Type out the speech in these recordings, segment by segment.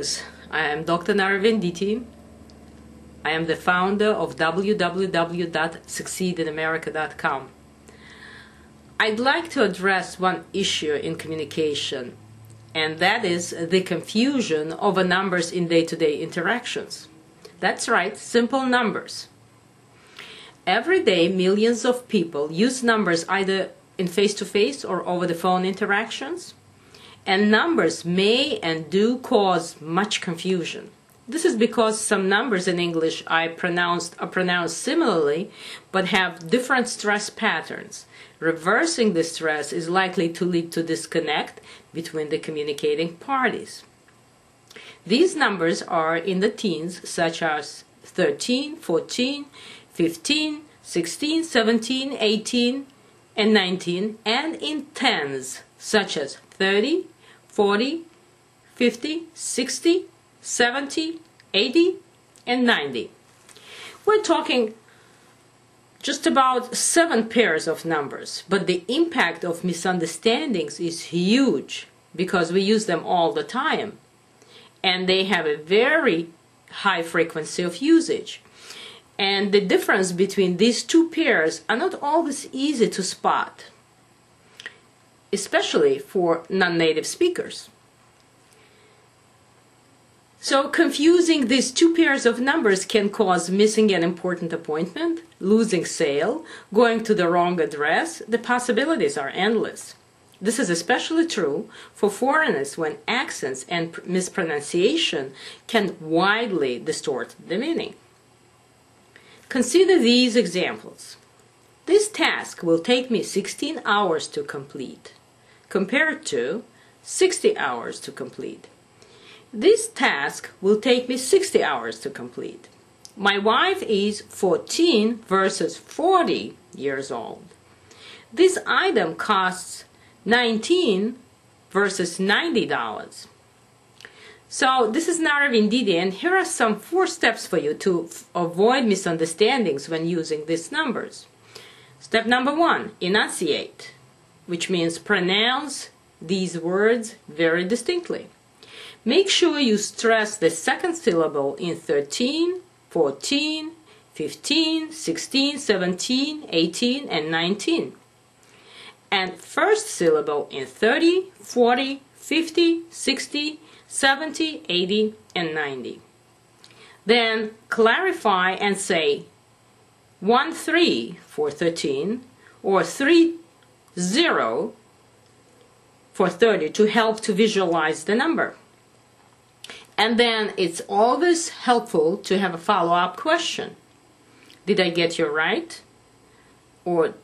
I am Dr. Narayan Diti. I am the founder of www.succeedinamerica.com. I'd like to address one issue in communication, and that is the confusion over numbers in day-to-day interactions. That's right, simple numbers. Every day, millions of people use numbers either in face-to-face or over-the-phone interactions. And numbers may and do cause much confusion. This is because some numbers in English are pronounced similarly, but have different stress patterns. Reversing the stress is likely to lead to disconnect between the communicating parties. These numbers are in the teens, such as 13, 14, 15, 16, 17, 18, and 19, and in tens, such as 30, 40, 50, 60, 70, 80, and 90. We're talking just about 7 pairs of numbers, but the impact of misunderstandings is huge because we use them all the time, and they have a very high frequency of usage. And the difference between these two pairs are not always easy to spot, especially for non-native speakers. So confusing these two pairs of numbers can cause missing an important appointment, losing sale, going to the wrong address. The possibilities are endless. This is especially true for foreigners when accents and mispronunciation can widely distort the meaning. Consider these examples. This task will take me 16 hours to complete, compared to 60 hours to complete. This task will take me 60 hours to complete. My wife is 14 versus 40 years old. This item costs $19 versus $90. So this is Narayan Diti, and here are some 4 steps for you to avoid misunderstandings when using these numbers. Step number 1, enunciate, which means pronounce these words very distinctly. Make sure you stress the second syllable in 13, 14, 15, 16, 17, 18, and 19. And first syllable in 30, 40, 50, 60, 70, 80, and 90. Then clarify and say 1-3 for 13 or 3-0 for 30 to help to visualize the number. And then it's always helpful to have a follow-up question. Did I get you right? Or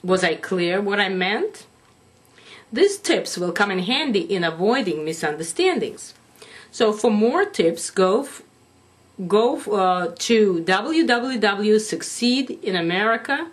was I clear what I meant? These tips will come in handy in avoiding misunderstandings. So for more tips, go to www.succeedinamerica.com